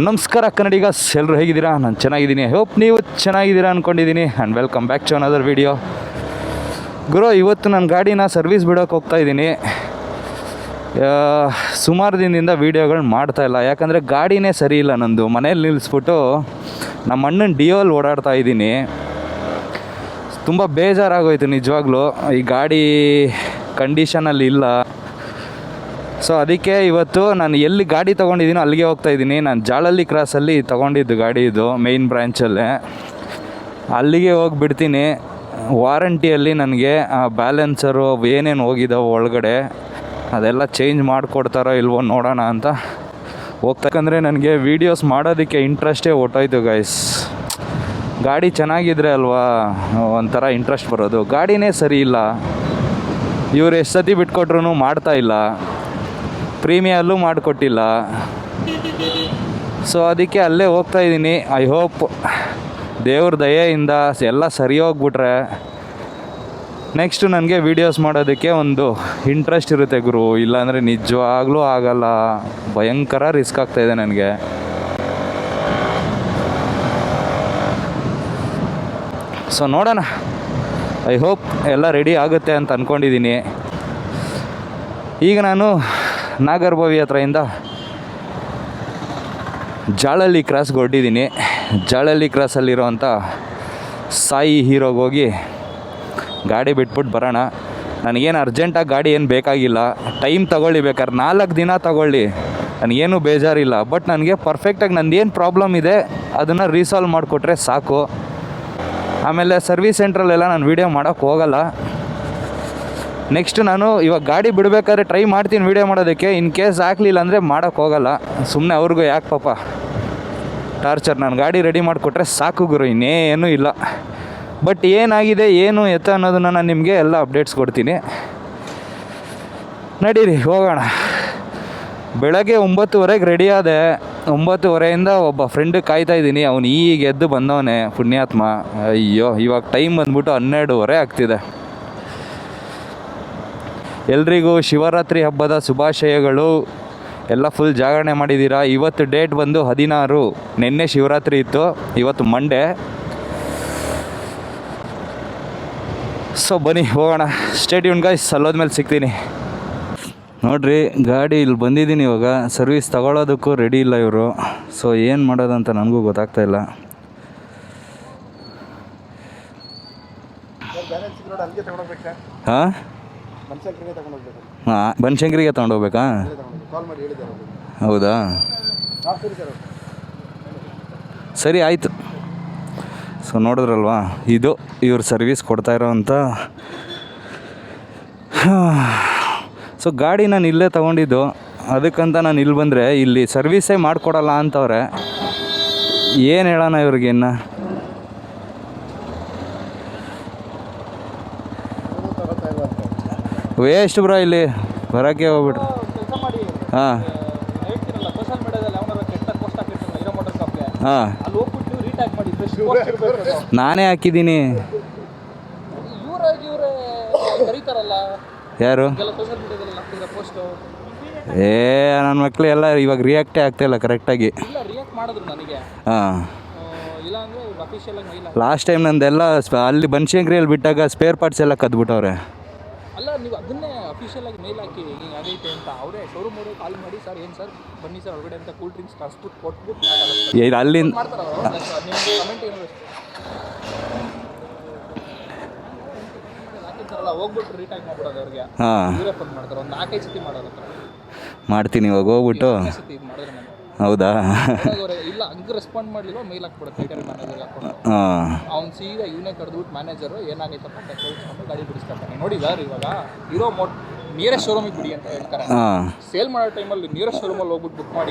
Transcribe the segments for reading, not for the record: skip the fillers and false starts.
ನಮಸ್ಕಾರ ಕನ್ನಡಿಗಸ್, ಎಲ್ಲರೂ ಹೇಗಿದ್ದೀರಾ? ನಾನು ಚೆನ್ನಾಗಿದ್ದೀನಿ. ಹೋಪ್ ನೀವು ಚೆನ್ನಾಗಿದ್ದೀರಾ ಅಂದ್ಕೊಂಡಿದ್ದೀನಿ. And welcome back to another video. ಗುರು, ಇವತ್ತು ನನ್ನ ಗಾಡಿನ ಸರ್ವಿಸ್ ಬಿಡೋಕೆ ಹೋಗ್ತಾಯಿದ್ದೀನಿ. ಸುಮಾರು ದಿನದಿಂದ ವೀಡಿಯೋಗಳು ಮಾಡ್ತಾಯಿಲ್ಲ, ಯಾಕಂದರೆ ಗಾಡಿನೇ ಸರಿ ಇಲ್ಲ ನಂದು. ಮನೇಲಿ ನಿಲ್ಲಿಸ್ಬಿಟ್ಟು ನಮ್ಮ ಅಣ್ಣನ ಡಿಯೋಲ್ ಓಡಾಡ್ತಾ ಇದ್ದೀನಿ. ತುಂಬ ಬೇಜಾರಾಗೋಯ್ತು ನಿಜವಾಗ್ಲೂ, ಈ ಗಾಡಿ ಕಂಡೀಷನಲ್ಲಿ ಇಲ್ಲ. ಸೊ ಅದಕ್ಕೆ ಇವತ್ತು ನಾನು ಎಲ್ಲಿ ಗಾಡಿ ತೊಗೊಂಡಿದ್ದೀನೋ ಅಲ್ಲಿಗೆ ಹೋಗ್ತಾಯಿದ್ದೀನಿ. ನಾನು ಜಾಳಲ್ಲಿ ಕ್ರಾಸಲ್ಲಿ ತೊಗೊಂಡಿದ್ದು ಗಾಡಿ, ಇದು ಮೇಯ್ನ್ ಬ್ರ್ಯಾಂಚಲ್ಲೇ. ಅಲ್ಲಿಗೆ ಹೋಗಿಬಿಡ್ತೀನಿ. ವಾರಂಟಿಯಲ್ಲಿ ನನಗೆ ಬ್ಯಾಲೆನ್ಸರು ಏನೇನು ಹೋಗಿದ್ದಾವೆ ಒಳಗಡೆ ಅದೆಲ್ಲ ಚೇಂಜ್ ಮಾಡಿಕೊಡ್ತಾರೋ ಇಲ್ವೋ ನೋಡೋಣ ಅಂತ ಹೋಗ್ತಕ್ಕಂದರೆ ನನಗೆ ವೀಡಿಯೋಸ್ ಮಾಡೋದಕ್ಕೆ ಇಂಟ್ರೆಸ್ಟೇ ಹೊಟ್ಟೋಯ್ತು ಗೈಸ್. ಗಾಡಿ ಚೆನ್ನಾಗಿದ್ರೆ ಅಲ್ವಾ ಒಂಥರ ಇಂಟ್ರೆಸ್ಟ್ ಬರೋದು. ಗಾಡಿನೇ ಸರಿ ಇಲ್ಲ. ಇವ್ರು ಎಷ್ಟು ಸತಿ ಬಿಟ್ಕೊಟ್ರು ಮಾಡ್ತಾಯಿಲ್ಲ, ಪ್ರೀಮಿಯಲ್ಲೂ ಮಾಡಿಕೊಟ್ಟಿಲ್ಲ. ಸೊ ಅದಕ್ಕೆ ಅಲ್ಲೇ ಹೋಗ್ತಾಯಿದ್ದೀನಿ. ಐ ಹೋಪ್ ದೇವ್ರ ದಯೆಯಿಂದ ಎಲ್ಲ ಸರಿ ಹೋಗ್ಬಿಟ್ರೆ ನೆಕ್ಸ್ಟು ನನಗೆ ವೀಡಿಯೋಸ್ ಮಾಡೋದಕ್ಕೆ ಒಂದು ಇಂಟ್ರೆಸ್ಟ್ ಇರುತ್ತೆ ಗುರು. ಇಲ್ಲಾಂದರೆ ನಿಜವಾಗ್ಲೂ ಆಗಲ್ಲ. ಭಯಂಕರ ರಿಸ್ಕ್ ಆಗ್ತಾಯಿದೆ ನನಗೆ. ಸೊ ನೋಡೋಣ, ಐ ಹೋಪ್ ಎಲ್ಲ ರೆಡಿ ಆಗುತ್ತೆ ಅಂತ ಅಂದ್ಕೊಂಡಿದ್ದೀನಿ. ಈಗ ನಾನು ನಾಗರಬಾವಿ ಹತ್ರದಿಂದ ಜಾಳಲ್ಲಿ ಕ್ರಾಸ್ಗೆ ಹೊರಟಿದ್ದೀನಿ. ಜಾಳಲ್ಲಿ ಕ್ರಾಸಲ್ಲಿರೋವಂಥ ಸಾಯಿ ಹೀರೋಗೆ ಹೋಗಿ ಗಾಡಿ ಬಿಟ್ಬಿಟ್ಟು ಬರೋಣ. ನನಗೇನು ಅರ್ಜೆಂಟಾಗಿ ಗಾಡಿ ಏನು ಬೇಕಾಗಿಲ್ಲ. ಟೈಮ್ ತೊಗೊಳ್ಳಿ, ಬೇಕಾದ್ರೆ 4 ದಿನ ತೊಗೊಳ್ಳಿ, ನನಗೇನು ಬೇಜಾರಿಲ್ಲ. ಬಟ್ ನನಗೆ ಪರ್ಫೆಕ್ಟಾಗಿ ನಂದೇನು ಪ್ರಾಬ್ಲಮ್ ಇದೆ ಅದನ್ನು ರೀಸಾಲ್ವ್ ಮಾಡಿಕೊಟ್ರೆ ಸಾಕು. ಆಮೇಲೆ ಸರ್ವಿಸ್ ಸೆಂಟ್ರಲ್ಲೆಲ್ಲ ನಾನು ವೀಡಿಯೋ ಮಾಡೋಕ್ಕೆ ಹೋಗಲ್ಲ. ನೆಕ್ಸ್ಟ್ ನಾನು ಇವಾಗ ಗಾಡಿ ಬಿಡಬೇಕಾದ್ರೆ ಟ್ರೈ ಮಾಡ್ತೀನಿ ವೀಡಿಯೋ ಮಾಡೋದಕ್ಕೆ. ಇನ್ ಕೇಸ್ ಆಗಲಿಲ್ಲ ಅಂದರೆ ಮಾಡೋಕ್ಕೆ ಹೋಗಲ್ಲ. ಸುಮ್ಮನೆ ಅವ್ರಿಗೂ ಯಾಕೆ ಪಾಪ ಟಾರ್ಚರ್. ನಾನು ಗಾಡಿ ರೆಡಿ ಮಾಡಿಕೊಟ್ರೆ ಸಾಕು ಗುರು, ಇನ್ನೇನೂ ಇಲ್ಲ. ಬಟ್ ಏನಾಗಿದೆ ಏನು ಎತ್ತ ಅನ್ನೋದನ್ನು ನಾನು ನಿಮಗೆ ಎಲ್ಲ ಅಪ್ಡೇಟ್ಸ್ ಕೊಡ್ತೀನಿ. ನಡೀರಿ ಹೋಗೋಣ. ಬೆಳಗ್ಗೆ 9:30ಗೆ ರೆಡಿ ಆದೆ. 9:30ಇಂದ ಒಬ್ಬ ಫ್ರೆಂಡ್ ಕಾಯ್ತಾಯಿದ್ದೀನಿ. ಅವನು ಈಗ ಎದ್ದು ಬಂದವನೇ, ಪುಣ್ಯಾತ್ಮ. ಅಯ್ಯೋ, ಇವಾಗ ಟೈಮ್ ಬಂದ್ಬಿಟ್ಟು 12:30 ಆಗ್ತಿದೆ. ಎಲ್ರಿಗೂ ಶಿವರಾತ್ರಿ ಹಬ್ಬದ ಶುಭಾಶಯಗಳು. ಎಲ್ಲ ಫುಲ್ ಜಾಗರಣೆ ಮಾಡಿದ್ದೀರಾ. ಇವತ್ತು ಡೇಟ್ ಬಂದು 16. ನಿನ್ನೆ ಶಿವರಾತ್ರಿ ಇತ್ತು, ಇವತ್ತು ಮಂಡೇ. ಸೊ ಬನ್ನಿ ಹೋಗೋಣ. ಸ್ಟೇ ಟ್ಯೂನ್ ಗೈಸ್, ಅಲ್ಲೋದ್ಮೇಲೆ ಸಿಗ್ತೀನಿ. ನೋಡಿರಿ, ಗಾಡಿ ಇಲ್ಲಿ ಬಂದಿದ್ದೀನಿ. ಇವಾಗ ಸರ್ವಿಸ್ ತಗೊಳ್ಳೋದಕ್ಕೂ ರೆಡಿ ಇಲ್ಲ ಇವರು. ಸೊ ಏನು ಮಾಡೋದಂತ ನನಗೂ ಗೊತ್ತಾಗ್ತಾಯಿಲ್ಲ. ಹಾಂ ಹಾಂ, ಬನಶಂಕರಿಗೆ ತೊಗೊಂಡೋಗ್ಬೇಕಾ? ಹೌದಾ, ಸರಿ ಆಯಿತು. ಸೊ ನೋಡಿದ್ರಲ್ವಾ, ಇದು ಇವ್ರು ಸರ್ವಿಸ್ ಕೊಡ್ತಾ ಇರೋವಂಥ. ಸೊ ಗಾಡಿ ನಾನು ಇಲ್ಲೇ ತೊಗೊಂಡಿದ್ದು, ಅದಕ್ಕಂತ ನಾನು ಇಲ್ಲಿ ಬಂದರೆ ಇಲ್ಲಿ ಸರ್ವಿಸೇ ಮಾಡಿಕೊಡಲ್ಲ ಅಂತವ್ರೆ. ಏನು ಹೇಳೋಣ ಇವ್ರಿಗೆ ಇನ್ನು. ವೇಸ್ಟ್ ಬ್ರೋ, ಇಲ್ಲಿ ಬರೋಕ್ಕೆ ಹೋಗ್ಬಿಟ್ರು. ಹಾಂ ಹಾಂ, ನಾನೇ ಹಾಕಿದ್ದೀನಿ. ಯಾರು? ನನ್ನ ಮಕ್ಕಳು ಎಲ್ಲ ಇವಾಗ ರಿಯಾಕ್ಟೇ ಆಗ್ತಾಯಿಲ್ಲ ಕರೆಕ್ಟಾಗಿ. ಹಾಂ, ಲಾಸ್ಟ್ ಟೈಮ್ ನಂದೆಲ್ಲ ಅಲ್ಲಿ ಬನಶಂಕರಿಯಲ್ಲಿ ಬಿಟ್ಟಾಗ ಸ್ಪೇರ್ ಪಾರ್ಟ್ಸ್ ಎಲ್ಲ ಕದ್ಬಿಟ್ಟವ್ರೆ. ಅಲ್ಲ, ನೀವು ಅದನ್ನೇ ಅಫಿಷಿಯಲ್ ಆಗಿ ಮೇಲ್ ಹಾಕಿ ಹಿಂಗೆ ಆಗೈತೆ ಅಂತ. ಅವರೇ ಶೋರೂಮ್ ಅವರೇ ಕಾಲ್ ಮಾಡಿ, ಸರ್ ಏನು ಸರ್ ಬನ್ನಿ ಸರ್ ಹೊರಗಡೆ ಅಂತ ಕೂಲ್ ಡ್ರಿಂಕ್ಸ್ ಕಸ್ಬಿಟ್ಟು ಕೊಟ್ಬಿಟ್ಟು ಅಲ್ಲಿಂದ ಮಾಡ್ತಾರೆ. ನಿಮಗೆ ಕಮೆಂಟ್ ಏನು ಹಾಕಿರ್ತಾರಲ್ಲ, ಹೋಗ್ಬಿಟ್ಟು ರೀಟ್ಯಾಕ್ ಮಾಡ್ಬಿಡೋದು ಅವ್ರಿಗೆ. ಹಾಂ, ಇವರೇ ಫೋನ್ ಮಾಡ್ತಾರೆ. ಒಂದು 4-5 ಸತಿ ಮಾಡೋದು ಮಾಡ್ತೀನಿ ಇವಾಗ ಹೋಗ್ಬಿಟ್ಟು. ಸತಿ ಇದು ಮಾಡಿದ್ರೆ ನಾನು. ಹೌದಾ? ಇಲ್ಲ, ಹಂಗೆ ರೆಸ್ಪಾಂಡ್ ಮಾಡಲಿಲ್ಲ, ಮೇಲ್ ಹಾಕ್ಬಿಡುತ್ತೆ ರಿಟರ್ನ್ ಮ್ಯಾನೇಜರ್ಗೆ ಹಾಕೊಂಡು. ಅವ್ನು ಸೀದಾ ಇವನೇ ಕರೆದ್ಬಿಟ್ಟು ಮ್ಯಾನೇಜರು ಏನಾಗೈತಪ್ಪ ಅಂತ ಕೇಳಿಸ್ಕೊಂಡು ಗಾಡಿ ಬಿಡಿಸ್ಕೊಳ್ತಾನೆ. ನೋಡಿದಾರೆ ಇವಾಗ ಇರೋ ನಿಯರೆಸ್ಟ್ ಶೋರೂಮಿಗೆ ಬಿಡಿ ಅಂತ ಹೇಳ್ತಾರೆ. ಸೇಲ್ ಮಾಡೋ ಟೈಮಲ್ಲಿ ನಿಯರೆಸ್ಟ್ ಶೋರೂಮಲ್ಲಿ ಹೋಗ್ಬಿಟ್ಟು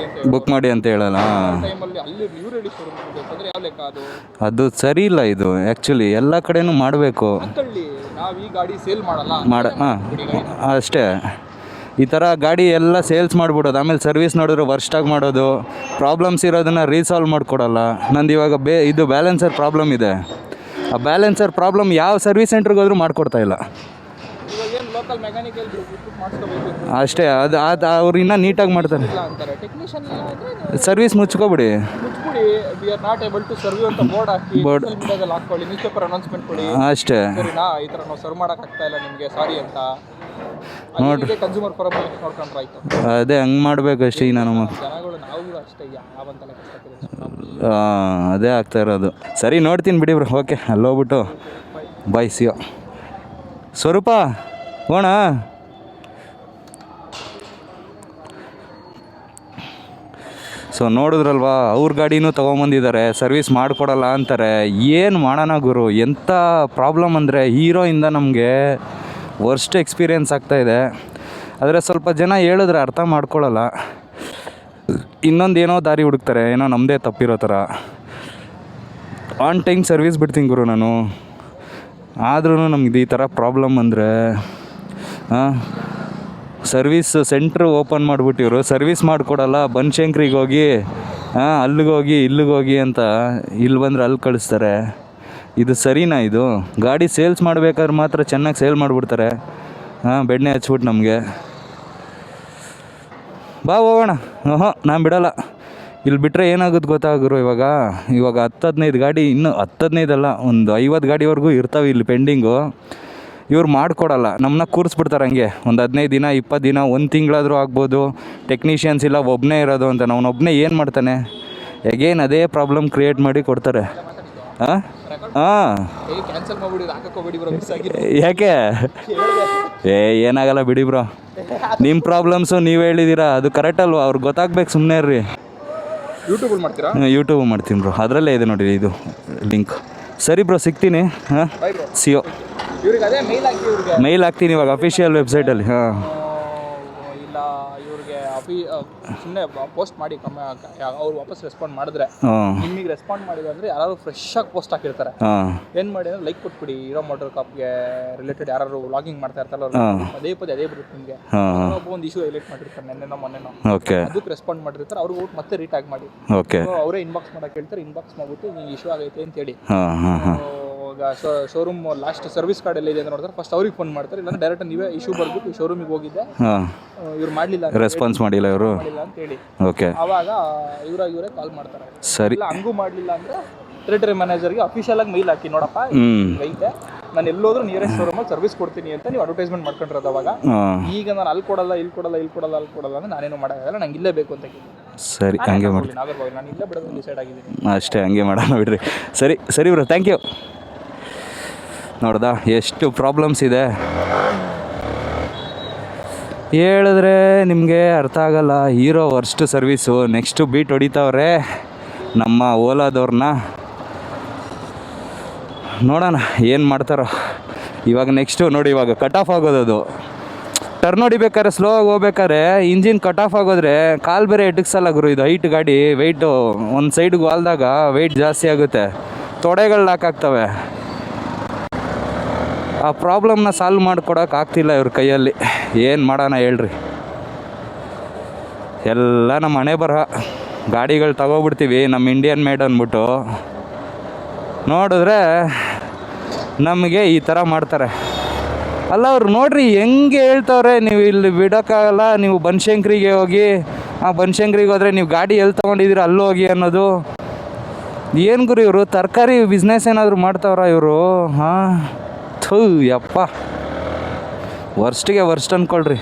ಬುಕ್ ಮಾಡಿ ಅಂತ ಹೇಳಲ್ಲ. ಟೈಮಲ್ಲಿ ಅಲ್ಲಿ ಇವ್ರು ಹೇಳಿ ಶೋರೂಮ್ ಬೇಕಂದ್ರೆ ಯಾವ ಲೆಕ್ಕ ಅದು ಸರಿ ಇಲ್ಲ. ಇದು ಆ್ಯಕ್ಚುಲಿ ಎಲ್ಲ ಕಡೆನೂ ಮಾಡಬೇಕು. ನಾವು ಈ ಗಾಡಿ ಸೇಲ್ ಅಷ್ಟೇ. ಈ ಥರ ಗಾಡಿ ಎಲ್ಲ ಸೇಲ್ಸ್ ಮಾಡಿಬಿಡೋದು, ಆಮೇಲೆ ಸರ್ವಿಸ್ ನೋಡಿದ್ರೆ ವರ್ಸ್ಟಾಗಿ ಮಾಡೋದು, ಪ್ರಾಬ್ಲಮ್ಸ್ ಇರೋದನ್ನು ರೀಸಾಲ್ವ್ ಮಾಡಿಕೊಡಲ್ಲ. ನಂದು ಇವಾಗ ಇದು ಬ್ಯಾಲೆನ್ಸರ್ ಪ್ರಾಬ್ಲಮ್ ಇದೆ. ಆ ಬ್ಯಾಲೆನ್ಸರ್ ಪ್ರಾಬ್ಲಮ್ ಯಾವ ಸರ್ವಿಸ್ ಸೆಂಟ್ರಿಗೆ ಹೋದ್ರೂ ಮಾಡಿಕೊಡ್ತಾಯಿಲ್ಲ. ಲೋಕಲ್ ಮೆಕ್ಯಾನಿಕಲ್ ಮಾಡಿಸ್ಕೋಬೇಕು ಅಷ್ಟೇ. ಅದು ಅವ್ರು ಇನ್ನೂ ನೀಟಾಗಿ ಮಾಡ್ತಾರೆ. ಇಲ್ಲ ಅಂತಾರೆ. ಟೆಕ್ನಿಷಿಯನ್ ಇಲ್ಲ ಅಂದರೆ ಸರ್ವಿಸ್ ಮುಚ್ಕೊಬಿಡಿ. ಮುಚ್ಬಿಡಿ. We are not able to serve ಅಂತ ಬೋರ್ಡ್ ಹಾಕಿ ಸೋಷಿಯಲ್ ಮೀಡಿಯಾದಲ್ಲಿ ಹಾಕ್ಕೊಳ್ಳಿ, ನ್ಯೂಸ್ ಪೇಪರ್ ಅನೌನ್ಸ್ಮೆಂಟ್ ಕೊಡಿ, ಅಷ್ಟೇ. ಸರಿನಾ, ಈ ಥರ ನಾವು ಸರ್ವ್ ಮಾಡೋಕ್ಕಾಗ್ತಾ ಇಲ್ಲ ನಿಮಗೆ, ಸಾರಿ ಅಂತ. ನೋಡ್ರಿ ಕನ್ಸ್ಯೂಮರ್ ಫೋರಮ್ ನೋಡ್ಕೊಂಡ್ರೆ ಆಯ್ತು. ಅದೇ ಹಂಗೆ ಮಾಡಬೇಕಷ್ಟೇ. ನಾನು ಜನಗಳು ನಾವು ಅಷ್ಟೇ ಯಾವಂತಲ್ಲ ಕಷ್ಟ. ಅದೇ ಆಗ್ತಾ ಇರೋದು. ಸರಿ ನೋಡ್ತೀನಿ ಬಿಡಿ ಬ್ರೋ. ಓಕೆ, ಅಲ್ಲೋಗ್ಬಿಟ್ಟು ಬಾಯ್, ಸಿಯೋ. ಸ್ವರೂಪ ಹೋಣ. ಸೊ ನೋಡಿದ್ರಲ್ವಾ, ಅವ್ರ ಗಾಡಿನೂ ತೊಗೊಂಬಂದಿದ್ದಾರೆ, ಸರ್ವಿಸ್ ಮಾಡಿಕೊಡಲ್ಲ ಅಂತಾರೆ. ಏನು ಮಾಡೋಣ ಗುರು, ಎಂಥ ಪ್ರಾಬ್ಲಮ್ ಅಂದರೆ ಹೀರೋಯಿಂದ ನಮಗೆ ವರ್ಸ್ಟ್ ಎಕ್ಸ್ಪೀರಿಯೆನ್ಸ್ ಆಗ್ತಾಯಿದೆ. ಆದರೆ ಸ್ವಲ್ಪ ಜನ ಹೇಳಿದ್ರೆ ಅರ್ಥ ಮಾಡ್ಕೊಳ್ಳಲ್ಲ, ಇನ್ನೊಂದು ಏನೋ ದಾರಿ ಹುಡುಕ್ತಾರೆ, ಏನೋ ನಮ್ಮದೇ ತಪ್ಪಿರೋ ಥರ. ಆನ್ ಟೈಮ್ ಸರ್ವಿಸ್ ಬಿಡ್ತೀನಿ ಗುರು ನಾನು. ಆದ್ರೂ ನಮ್ಗೆ ಈ ಥರ ಪ್ರಾಬ್ಲಮ್ ಅಂದರೆ ಸರ್ವಿಸ್ ಸೆಂಟ್ರ್ ಓಪನ್ ಮಾಡಿಬಿಟ್ಟಿವ್ರು, ಸರ್ವಿಸ್ ಮಾಡಿಕೊಡಲ್ಲ. ಬನಶಂಕರಿಗೆ ಹೋಗಿ ಅಲ್ಲಿಗೋಗಿ ಇಲ್ಲಿಗೋಗಿ ಅಂತ, ಇಲ್ಲಿ ಬಂದರೆ ಅಲ್ಲಿ ಕಳಿಸ್ತಾರೆ. ಇದು ಸರಿನಾ? ಇದು ಗಾಡಿ ಸೇಲ್ಸ್ ಮಾಡ್ಬೇಕಾದ್ರೆ ಮಾತ್ರ ಚೆನ್ನಾಗಿ ಸೇಲ್ ಮಾಡಿಬಿಡ್ತಾರೆ. ಬೆಣ್ಣೆ ಹಚ್ಬಿಟ್ಟು ನಮಗೆ. ಬಾ ಹೋಗೋಣ. ನಾನು ಬಿಡೋಲ್ಲ. ಇಲ್ಲಿ ಬಿಟ್ಟರೆ ಏನಾಗುತ್ತೆ ಗೊತ್ತಾಗರು. ಇವಾಗ 10-15 ಗಾಡಿ, ಇನ್ನೂ 10-15 ಅಲ್ಲ, ಒಂದು 50 ಗಾಡಿವರೆಗೂ ಇರ್ತಾವೆ ಇಲ್ಲಿ ಪೆಂಡಿಂಗು. ಇವ್ರು ಮಾಡಿಕೊಡಲ್ಲ, ನಮ್ಮನ್ನ ಕೂರಿಸ್ಬಿಡ್ತಾರೆ ಹಂಗೆ. ಒಂದು 15 ದಿನ 20 ದಿನ 1 ತಿಂಗಳಾದರೂ ಆಗ್ಬೋದು. ಟೆಕ್ನಿಷಿಯನ್ಸ್ ಇಲ್ಲ, ಒಬ್ಬನೇ ಇರೋದು ಅಂತ. ನಾವೊಬ್ಬನೇ ಏನು ಮಾಡ್ತಾನೆ? ಎಗೇನ್ ಅದೇ ಪ್ರಾಬ್ಲಮ್ ಕ್ರಿಯೇಟ್ ಮಾಡಿ ಕೊಡ್ತಾರೆ. ಕ್ಯಾನ್ಸಲ್ ಮಾಡ್ಬಿಡಿ, ಹಾಕೋಬೇಡಿ ಬ್ರೋ, ಮಿಸ್ ಆಗಿ. ಯಾಕೆ? ಏನಾಗಲ್ಲ ಬಿಡಿ ಬ್ರೋ. ನಿಮ್ಮ ಪ್ರಾಬ್ಲಮ್ಸು ನೀವು ಹೇಳಿದ್ದೀರಾ, ಅದು ಕರೆಕ್ಟ್ ಅಲ್ವಾ? ಅವ್ರಿಗೆ ಗೊತ್ತಾಗ್ಬೇಕು, ಸುಮ್ಮನೆ ಇರ್ರಿ. ಯೂಟ್ಯೂಬಲ್ಲಿ ಮಾಡ್ತೀರಾ? ಯೂಟ್ಯೂಬ್ ಮಾಡ್ತೀನಿ ಬ್ರೋ, ಅದರಲ್ಲೇ ಇದೆ ನೋಡಿ ಇದು ಲಿಂಕ್. ಸರಿ ಬ್ರೋ, ಸಿಗ್ತೀನಿ. ಸಿಯೋ. ಇವ್ರಿಗೆ ಅದೇ ಮೇಲ್ ಹಾಕ್ತೀನಿ ಇವಾಗ ಅಫಿಷಿಯಲ್ ವೆಬ್ಸೈಟಲ್ಲಿ. ಇಲ್ಲ ಇವ್ರಿಗೆ ಸುಮ್ಮನೆ ಪೋಸ್ಟ್ ಮಾಡಿ ಅವ್ರು ವಾಪಸ್ ರೆಸ್ಪಾಂಡ್ ಮಾಡಿದ್ರೆ, ನಿಮಗೆ ರೆಸ್ಪಾಂಡ್ ಮಾಡಿದ್ರೆ ಅಂದರೆ ಯಾರು ಫ್ರೆಶ್ ಆಗಿ ಪೋಸ್ಟ್ ಹಾಕಿರ್ತಾರೆ, ಏನು ಮಾಡಿ ಅಂದರೆ ಲೈಕ್ ಕೊಟ್ಬಿಡಿ. ಹೀರೋ ಮೋಟರ್ ಕಾಪ್ಗೆ ರಿಲೇಟೆಡ್ ಯಾರು ವ್ಲಾಗಿಂಗ್ ಮಾಡ್ತಾ ಇರ್ತಾರಲ್ಲ, ಅದೇ ಬರುತ್ತೆ ನಿಮಗೆ. ಒಂದು ಇಶ್ಯೂ ಹೈಲೈಟ್ ಮಾಡಿರ್ತಾರೆ ನೆನ್ನೆನೋ ಮೊನ್ನೆನೋ, ಅದಕ್ಕೆ ರೆಸ್ಪಾಂಡ್ ಮಾಡಿರ್ತಾರೆ. ಅವ್ರಿಗೆ ಹೋಗಿ ಮತ್ತೆ ರೀಟ್ಯಾಗ್ ಮಾಡಿ, ಅವರೇ ಇನ್ಬಾಕ್ಸ್ ಮಾಡಕ್ಕೆ ಹೇಳ್ತಾರೆ. ಇನ್ಬಾಕ್ಸ್ ಮಾಡ್ಬಿಟ್ಟು ನೀವು ಇಶ್ಯೂ ಆಗೈತೆ ಅಂತೇಳಿ. ಶೋರೂಮ್ ಲಾಸ್ಟ್ ಸರ್ವಿಸ್ ಕಾರ್ಡ್ ಎಲ್ಲ ಇದೆ ಅಂತ ನೋಡ್ತಾರೆ, ಫಸ್ಟ್ ಅವ್ರಿಗೆ ಫೋನ್ ಮಾಡ್ತಾರೆ. ಇಲ್ಲ ಡೈರೆಕ್ಟ್ ನೀವೇ ಇಶ್ಯೂ ಬರ್ಬಿಟ್ಟು ಶೋರೂಮಿಗೆ ಹೋಗಿದ್ದೆ, ಇವ್ರು ಮಾಡಲಿಲ್ಲ, ರೆಸ್ಪಾನ್ಸ್ ಮಾಡಿಲ್ಲ ಇವರು ಅಂತ ಹೇಳಿ, ಓಕೆ, ಆವಾಗ ಇವರೇ ಕಾಲ್ ಮಾಡ್ತಾರೆ. ಸರಿ, ಇಲ್ಲ ಹಂಗೂ ಮಾಡಲಿಲ್ಲ ಅಂದರೆ ಟೆರಿಟರಿ ಮ್ಯಾನೇಜರ್ಗೆ ಅಫಿಷಿಯಲ್ ಆಗಿ ಮೇಲ್ ಹಾಕಿ, ನೋಡಪ್ಪ ಐತೆ, ನಾನು ಎಲ್ಲೋದ್ರೂ ನಿಯರೆಸ್ಟ್ ಶೋರೂಮಲ್ಲಿ ಸರ್ವಿಸ್ ಕೊಡ್ತೀನಿ ಅಂತ ನೀವು ಅಡ್ವರ್ಟೈಸ್ಮೆಂಟ್ ಮಾಡ್ಕೊಂಡಿರೋದು. ಅವಾಗ ಈಗ ನಾನು ಅಲ್ಲಿ ಕೊಡಲ್ಲ ಅಂದ್ರೆ ನಾನೇನು ಮಾಡೋಕ್ಕಾಗಲ್ಲ, ನಂಗೆ ಇಲ್ಲೇ ಬೇಕು ಅಂತ ಕೇಳಿ. ಸರಿ, ಹಂಗೆ ಮಾಡಿ. ನಾನು ಇಲ್ಲೇ ಬಿಡೋದು ಡಿಸೈಡ್ ಆಗಿದ್ದೀನಿ. ಅಷ್ಟೇ, ಹಂಗೆ ಮಾಡೋಣ ಬಿಡ್ರಿ. ಸರಿ ಬ್ರೋ, ಥ್ಯಾಂಕ್ ಯು. ನೋಡ್ದಾ ಎಷ್ಟು ಪ್ರಾಬ್ಲಮ್ಸ್ ಇದೆ ಹೇಳಿದ್ರೆ ನಿಮಗೆ ಅರ್ಥ ಆಗಲ್ಲ. Hero worst service. Next beat ಹೊಡಿತಾವ್ರೆ ನಮ್ಮ ಓಲಾದವ್ರನ್ನ. ನೋಡೋಣ ಏನು ಮಾಡ್ತಾರೋ. ಇವಾಗ ನೆಕ್ಸ್ಟು ನೋಡಿ, ಇವಾಗ ಕಟ್ ಆಫ್ ಆಗೋದದು. ಟರ್ನ್ ಹೊಡಿಬೇಕಾದ್ರೆ ಸ್ಲೋ ಆಗಿ ಹೋಗ್ಬೇಕಾದ್ರೆ ಇಂಜಿನ್ ಕಟ್ ಆಫ್ ಆಗೋದ್ರೆ ಕಾಲು ಬೇರೆ ಎಟಕ್ಸಲ್ಲ ಗುರು. ಇದು ಹೈಟ್ ಗಾಡಿ, ವೆಯ್ಟು ಒಂದು ಸೈಡ್ಗೆ ವಾಲ್ದಾಗ ವೆಯ್ಟ್ ಜಾಸ್ತಿ ಆಗುತ್ತೆ, ತೊಡೆಗಳು ಲಾಕ್ ಆಗ್ತವೆ. ಆ ಪ್ರಾಬ್ಲಮ್ನ ಸಾಲ್ವ್ ಮಾಡ್ಕೊಡೋಕೆ ಆಗ್ತಿಲ್ಲ ಇವ್ರ ಕೈಯಲ್ಲಿ. ಏನು ಮಾಡೋಣ ಹೇಳ್ರಿ. ಎಲ್ಲ ನಮ್ಮ ಹಣೆ ಬರಹ. ಗಾಡಿಗಳು ತಗೋಬಿಡ್ತೀವಿ ನಮ್ಮ ಇಂಡಿಯನ್ ಮೇಡ್ ಅಂದ್ಬಿಟ್ಟು, ನೋಡಿದ್ರೆ ನಮಗೆ ಈ ಥರ ಮಾಡ್ತಾರೆ. ಅಲ್ಲ ಅವ್ರು ನೋಡ್ರಿ ಹೆಂಗೆ ಹೇಳ್ತವ್ರೆ, ನೀವು ಇಲ್ಲಿ ಬಿಡೋಕ್ಕಾಗಲ್ಲ, ನೀವು ಬನಶಂಕರಿಗೆ ಹೋಗಿ, ಬನಶಂಕರಿಗೆ ಹೋದರೆ ನೀವು ಗಾಡಿ ಎಲ್ಲಿ ತೊಗೊಂಡಿದ್ದೀರ ಅಲ್ಲಿ ಹೋಗಿ ಅನ್ನೋದು. ಏನು ಗುರು ಇವರು ತರಕಾರಿ ಬಿಸ್ನೆಸ್ ಏನಾದರೂ ಮಾಡ್ತಾವ್ರ ಇವರು? ಥೂ ಯಪ್ಪ, ವರ್ಸ್ಟಿಗೆ ವರ್ಸ್ಟ್ ಅಂದ್ಕೊಳ್ರಿ.